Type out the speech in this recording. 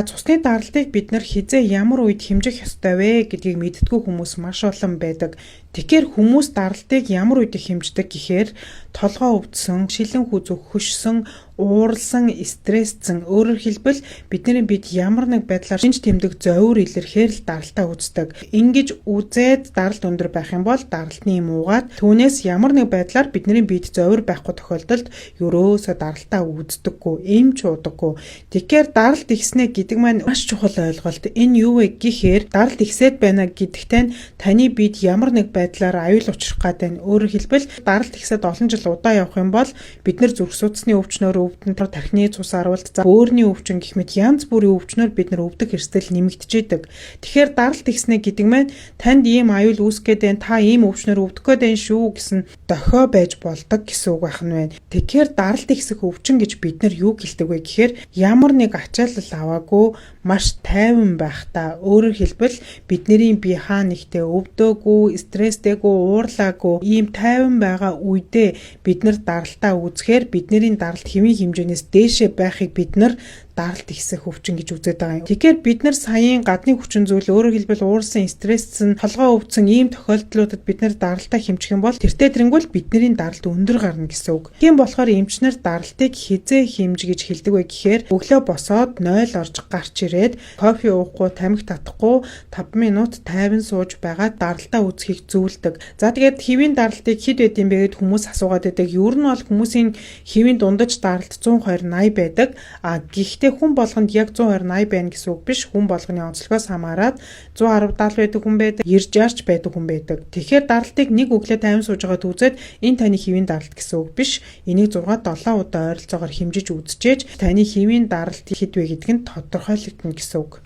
Цусны даралтыг бид нар хизээ ямар үед хэмжих ёстой вэ гэдгийг мэддэггүй хүмүүс маш олон байдаг. Тэгэхээр хүмүүс даралтыг ямар үед хэмждэг гэхээр толгой өвдсөн, шилэн хүзүү хөшсөн, ууралсан, стрессцэн, өөрөөр хэлбэл бидний бид ямар нэг байдлаар шинж тэмдэг зовир илэрхээр л даралтаа үздэг. Ингэж үзээд даралт өндөр байх юм бол даралтны юм уугаад түүнээс ямар нэг байдлаар бидний бид зовир байхгүй тохиолдолд ерөөсөө даралтаа үздэггүй, эмч удаггүй. Тэгэхээр даралт ихснэ гэдэг маань маш чухал ойлголт. Энэ юу вэ гэхээр даралт ихсээд байна гэдэгтээ таны бид ямар нэг байдлаар аюул учрах гэдэг. Өөрөөр хэлбэл даралт ихсээд олон жил удаа явах юм бол бид нар зүрх судасны өвчнөөр өвдөн, тархины цус аруулт, бөөрийн өвчин гэх мэт янз бүрийн өвчнөөр бид нар өвдөх эрсдэл нэмэгдэжээдэг. Тэгэхээр даралт ихснэ гэдэг маань танд ийм аюул үүсгээд байна, та ийм өвчнөөр өвдөх гээд байна шүү гэсэн дохио байж болдог гэсэн үг байх нь байна. Тэгэхээр даралт ихсэх өвчин гэж бид нар юу гэлдэг вэ гэхээр ямар нэг ачаалал аваагүй маш тайван байх та. Өөрөөр хэлбэл бидний бие хаа нэгтээ өвдөөгүй, стресстэйгүй, уурлаагүй ийм тайван байгаа үедээ бид нар даралтаа үзэхээр бидний даралт хэвийн хэмжээнээс дээшээ байхыг бид нар даралт ихсэх өвчин гэж үзээд байгаа юм. Тэгэхээр бид нар саяын гадны хүчин зүйл, өөрөөр хэлбэл уурсан, стрессцэн, толгой өвдсөн ийм тохиолдлуудад бид нар даралтаа хэмжих юм бол тэртээ тэрэнгүүл бидний даралт өндөр гарна гэсэн үг. Тийм болохоор эмчнэр даралтыг хизээ хэмж гэж хэлдэг вэ гэхээр өглөө босоод 0 орж гарч ирээд кофе уухгүй, тамхи татахгүй 5 минут тайван сууж байгаа даралтаа үзхийг зөвлөдөг. За тэгээд хэвийн даралтыг хэд байд юм бэ гэд хүмүүс асуугаад байдаг. Ер нь бол хүмүүсийн хэвийн дундаж даралт 120-80 байдаг. Гэхдээ хүн болгонд яг 120-80 байна гэсэн үг биш. Хүн болгоны онцлогоос хамаарат 110-70 байдаг хүн байдаг, 90-60 байдаг хүн байдаг. Тэгэхээр даралтыг нэг өглөө тайван сууж байгаад үзээд энэ таны хэвийн даралт гэсэн үг биш. Энийг 6-7 удаа ойролцоогоор хэмжиж үзчихээж таны хэвийн даралт хэд вэ гэдг нь тодорхойлогдно гэсэн үг.